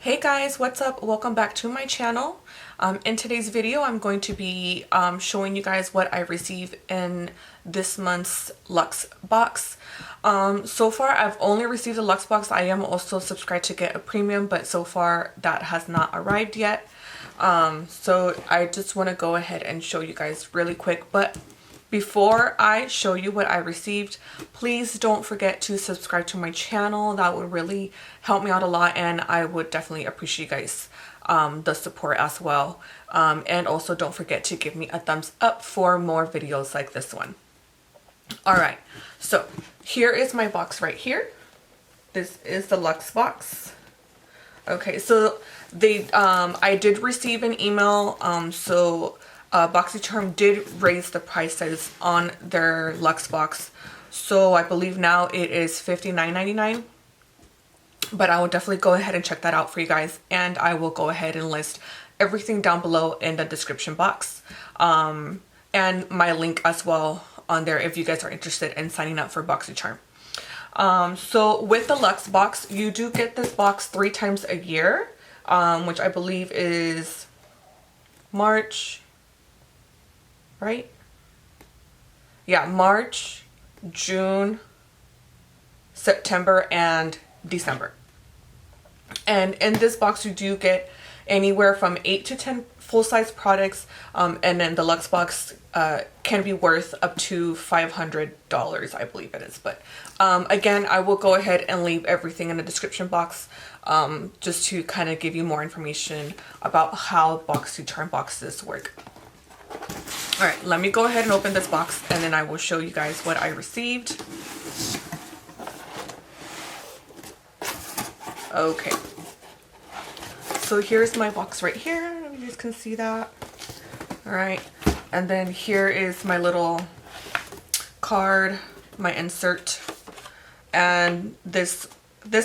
Hey guys, what's up? Welcome back to my channel. In today's video, I'm going to be showing you guys what I received in this month's Luxe box. So far, I've only received a Luxe box. I am also subscribed to get a premium, but so far that has not arrived yet. So I just want to go ahead and show you guys really quick. But before I show you what I received, please don't forget to subscribe to my channel. That would really help me out a lot, and I would definitely appreciate you guys the support as well. And also don't forget to give me a thumbs up for more videos like this one. Alright, so here is my box right here. This is the Luxe box. Okay, so they I did receive an email, Boxycharm did raise the prices on their Luxe box. So I believe now it is $59.99. But I will definitely go ahead and check that out for you guys. And I will go ahead and list everything down below in the description box. And my link as well on there if you guys are interested in signing up for Boxycharm. So with the Luxe box, you do get this box 3 times a year, which I believe is March, right? Yeah, March, June, September, and December. And in this box, you do get anywhere from 8 to 10 full-size products, and then the Luxe box can be worth up to $500, I believe it is. But again, I will go ahead and leave everything in the description box just to kind of give you more information about how Boxycharm boxes work. Alright, let me go ahead and open this box, and then I will show you guys what I received. Okay, so here's my box right here. You guys can see that. Alright, and then here is my little card, my insert, and this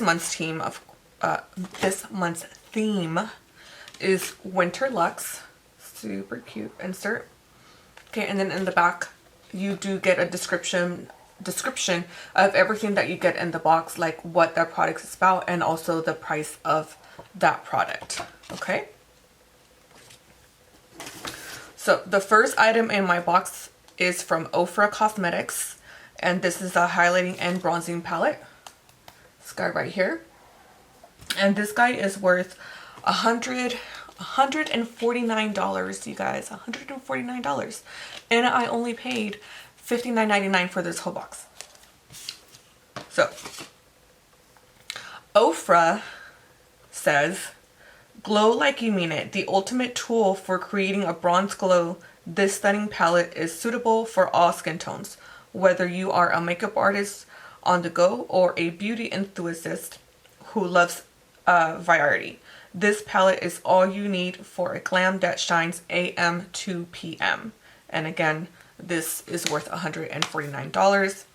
month's theme is Winter Luxe. Super cute insert. Okay, and then in the back you do get a description of everything that you get in the box, like what that product is about and also the price of that product. Okay, so the first item in my box is from Ofra Cosmetics, and this is a highlighting and bronzing palette. This guy right here, and this guy is worth $149, you guys. $149, and I only paid $59.99 for this whole box. So Ofra says, glow like you mean it, the ultimate tool for creating a bronze glow. This stunning palette is suitable for all skin tones, whether you are a makeup artist on the go or a beauty enthusiast who loves variety. This palette is all you need for a glam that shines AM to PM. And again, this is worth $149.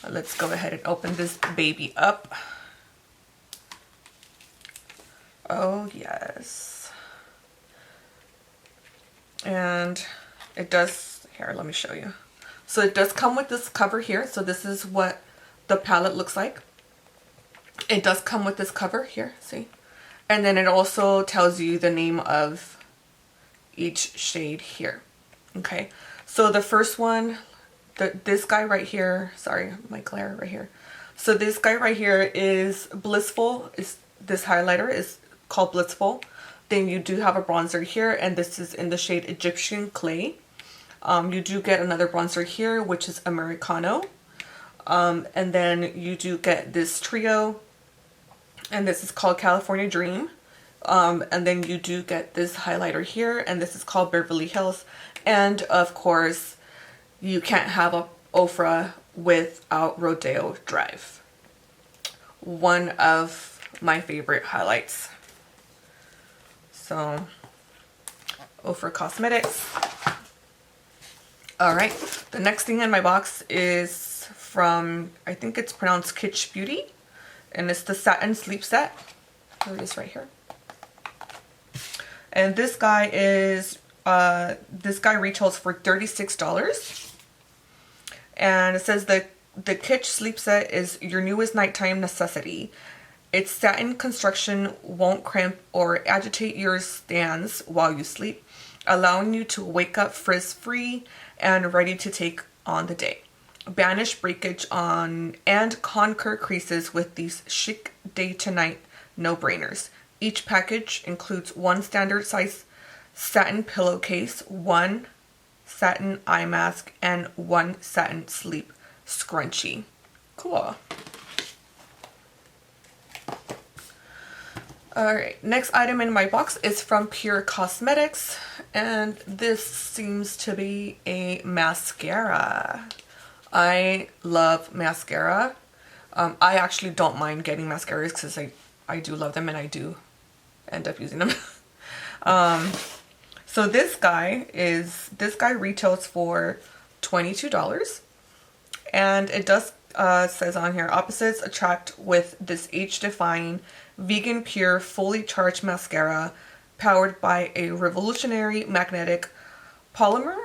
Let's go ahead and open this baby up. Oh yes. And it does, here, let me show you. So it does come with this cover here. So this is what the palette looks like. It does come with this cover here, see? And then it also tells you the name of each shade here. Okay, so the first one, this guy right here, sorry, my glare right here. So this guy right here is Blissful. This highlighter is called Blissful. Then you do have a bronzer here, and this is in the shade Egyptian Clay. You do get another bronzer here, which is Americano. And then you do get this trio, and this is called California Dream. And then you do get this highlighter here, and this is called Beverly Hills. And of course, you can't have a Ofra without Rodeo Drive. One of my favorite highlights. So, Ofra Cosmetics. Alright, the next thing in my box is from, I think it's pronounced Kitsch Beauty. And it's the Satin Sleep Set. There it is right here. And this guy is, this guy retails for $36. And it says the Kitsch Sleep Set is your newest nighttime necessity. Its satin construction won't cramp or agitate your stands while you sleep, allowing you to wake up frizz-free and ready to take on the day. Banish breakage on and conquer creases with these chic day to night no-brainers. Each package includes one standard size satin pillowcase, one satin eye mask, and one satin sleep scrunchie. Cool. Alright, next item in my box is from Pure Cosmetics, and this seems to be a mascara. I love mascara. I actually don't mind getting mascaras because I do love them and I do end up using them. So this guy retails for $22, and it does says on here, opposites attract with this age-defying vegan pure fully charged mascara powered by a revolutionary magnetic polymer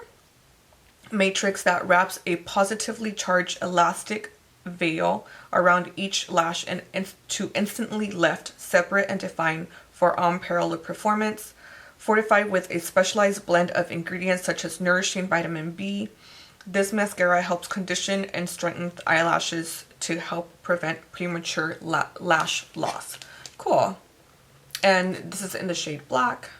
matrix that wraps a positively charged elastic veil around each lash and to instantly lift, separate, and define for unparalleled performance. Fortified with a specialized blend of ingredients such as nourishing vitamin B, this mascara helps condition and strengthen eyelashes to help prevent premature lash loss. Cool. And this is in the shade black.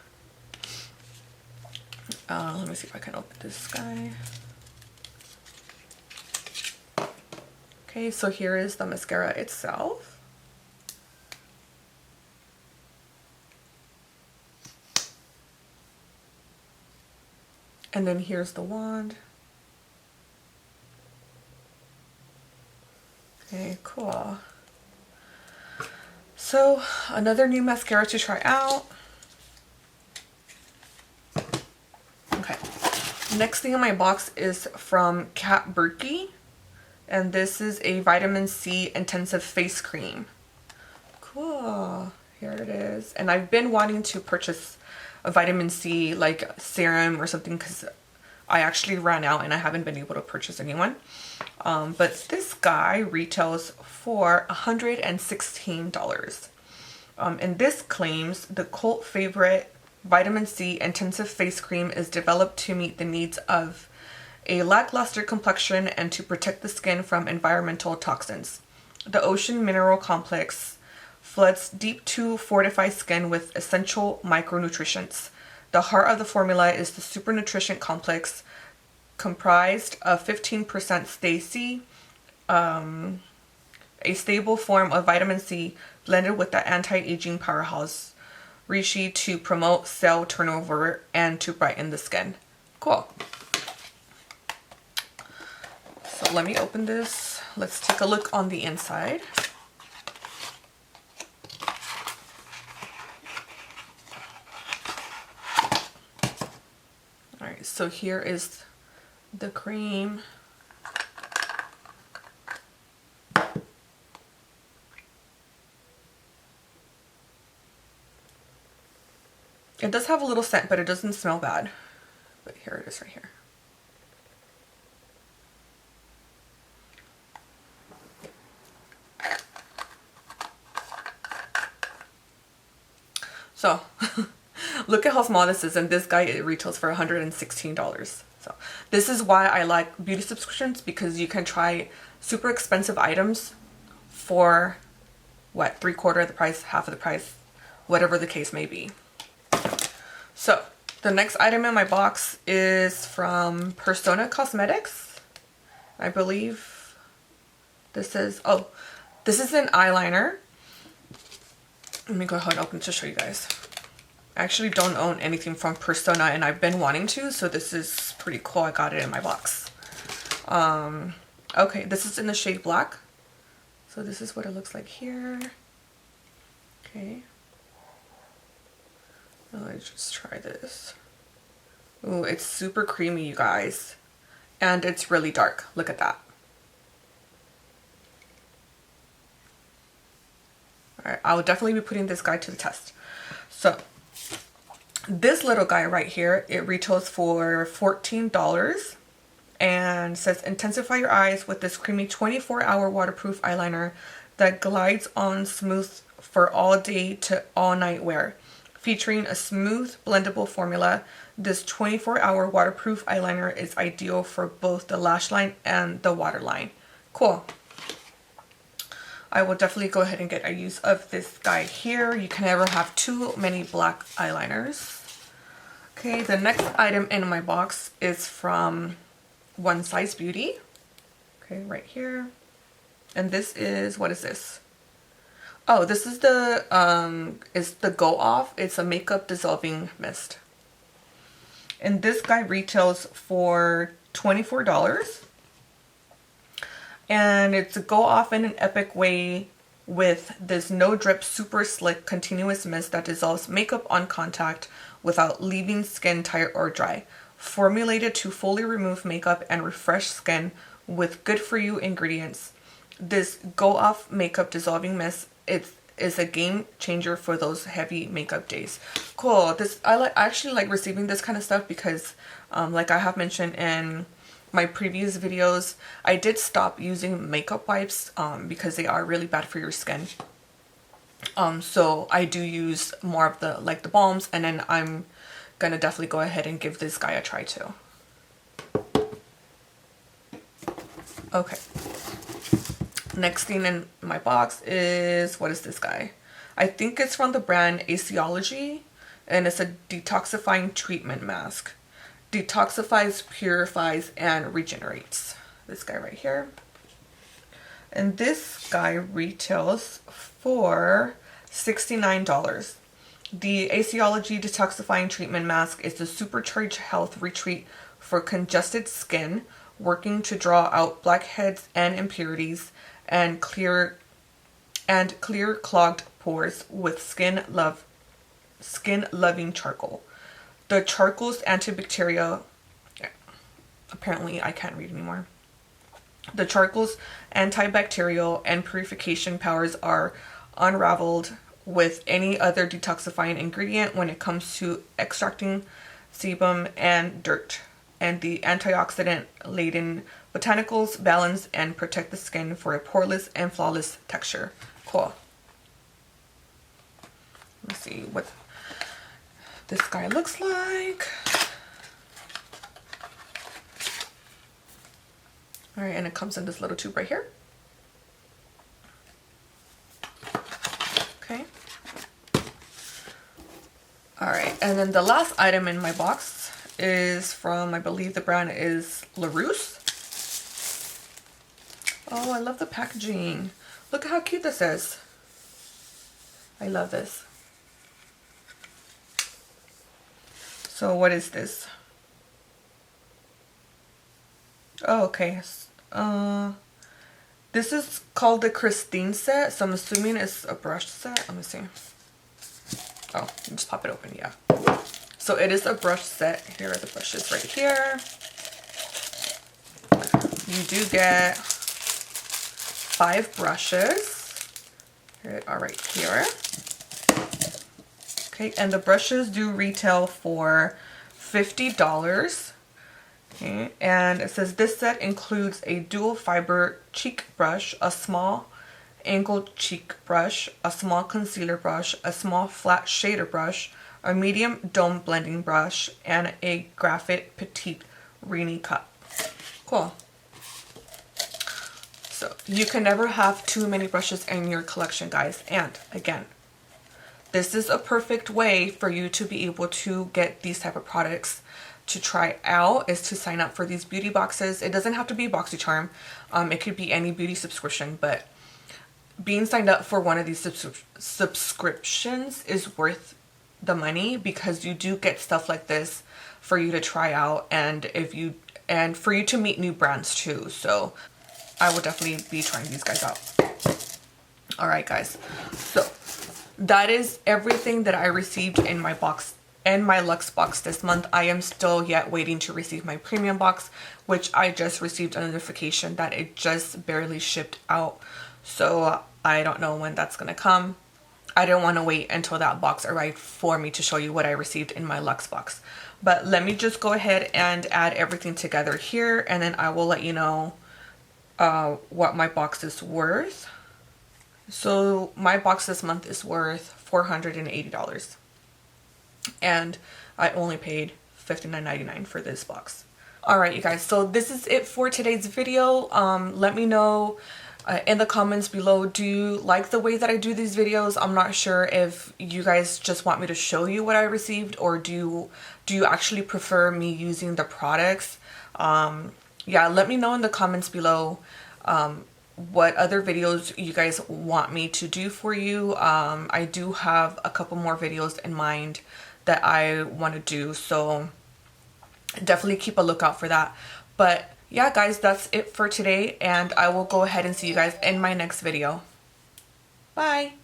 Let me see if I can open this guy. Okay, so here is the mascara itself. And then here's the wand. Okay, cool. So another new mascara to try out. Okay, next thing in my box is from Kat Berkey, and this is a vitamin C intensive face cream. Cool, here it is. And I've been wanting to purchase a vitamin C like serum or something because I actually ran out and I haven't been able to purchase anyone. But this guy retails for $116. And this claims the cult favorite vitamin C intensive face cream is developed to meet the needs of a lackluster complexion and to protect the skin from environmental toxins. The ocean mineral complex floods deep to fortify skin with essential micronutrients. The heart of the formula is the super nutrition complex, comprised of 15% Stacey, a stable form of vitamin C blended with the anti-aging powerhouse Reishi to promote cell turnover and to brighten the skin. Cool. So let me open this. Let's take a look on the inside. Alright, so here is the cream. It does have a little scent, but it doesn't smell bad. But here it is right here. So, look at how small this is, and this guy, it retails for $116. So, this is why I like beauty subscriptions, because you can try super expensive items for, what, 3/4 of the price, half of the price, whatever the case may be. So, the next item in my box is from Persona Cosmetics. I believe this is, oh, this is an eyeliner. Let me go ahead and open it to show you guys. I actually don't own anything from Persona and I've been wanting to, so this is pretty cool. I got it in my box. Okay, this is in the shade black. So this is what it looks like here. Okay. Let's just try this. Ooh, it's super creamy, you guys. And it's really dark. Look at that. Alright, I will definitely be putting this guy to the test. So, this little guy right here, it retails for $14 and says intensify your eyes with this creamy 24-hour waterproof eyeliner that glides on smooth for all day to all night wear. Featuring a smooth blendable formula, this 24-hour waterproof eyeliner is ideal for both the lash line and the waterline. Cool. I will definitely go ahead and get a use of this guy here. You can never have too many black eyeliners. Okay, the next item in my box is from One Size Beauty. Okay, right here. And this is, what is this? Oh, this is the Go Off. It's a makeup dissolving mist. And this guy retails for $24. And it's a Go Off in an epic way with this no drip super slick continuous mist that dissolves makeup on contact without leaving skin tight or dry. Formulated to fully remove makeup and refresh skin with good for you ingredients. This Go Off makeup dissolving mist is a game changer for those heavy makeup days. Cool. I actually like receiving this kind of stuff because like I have mentioned in my previous videos, I did stop using makeup wipes because they are really bad for your skin. So I do use more of the the balms, and then I'm gonna definitely go ahead and give this guy a try too. Okay. Next thing in my box is, what is this guy? I think it's from the brand Aciology, and it's a detoxifying treatment mask. Detoxifies, purifies, and regenerates. This guy right here. And this guy retails for $69. The Aciology Detoxifying Treatment Mask is a supercharged health retreat for congested skin, working to draw out blackheads and impurities and clear clogged pores with skin loving charcoal. The charcoal's antibacterial, apparently I can't read anymore. The charcoal's antibacterial and purification powers are unraveled with any other detoxifying ingredient when it comes to extracting sebum and dirt. And the antioxidant-laden botanicals balance and protect the skin for a poreless and flawless texture. Cool. Let's see what this guy looks like. All right, and it comes in this little tube right here. Okay. All right, and then the last item in my box is from, I believe the brand is LaRousse. Oh, I love the packaging. Look at how cute this is. I love this. So what is this? Oh, okay. This is called the Christine set, so I'm assuming it's a brush set. Let me see. Oh, just pop it open, yeah. So it is a brush set. Here are the brushes right here. You do get 5 brushes. Here they are right here. Okay, and the brushes do retail for $50. Okay, and it says this set includes a dual fiber cheek brush, a small angled cheek brush, a small concealer brush, a small flat shader brush, a medium dome blending brush, and a graphite petite Rini cup. Cool. So you can never have too many brushes in your collection, guys. And again, this is a perfect way for you to be able to get these type of products to try out, is to sign up for these beauty boxes. It doesn't have to be Boxycharm. It could be any beauty subscription, but being signed up for one of these subscriptions is worth the money, because you do get stuff like this for you to try out, and for you to meet new brands too. So I will definitely be trying these guys out. All right, guys. So that is everything that I received in my box and my Luxe box this month. I am still yet waiting to receive my premium box, which I just received a notification that it just barely shipped out. So I don't know when that's gonna come. I didn't want to wait until that box arrived for me to show you what I received in my Luxe box. But let me just go ahead and add everything together here, and then I will let you know what my box is worth. So my box this month is worth $480. And I only paid $59.99 for this box. Alright, you guys, so this is it for today's video. Let me know in the comments below, do you like the way that I do these videos? I'm not sure if you guys just want me to show you what I received, or do you actually prefer me using the products? Yeah, let me know in the comments below what other videos you guys want me to do for you. I do have a couple more videos in mind that I want to do, so definitely keep a lookout for that. But yeah, guys, that's it for today, and I will go ahead and see you guys in my next video. Bye!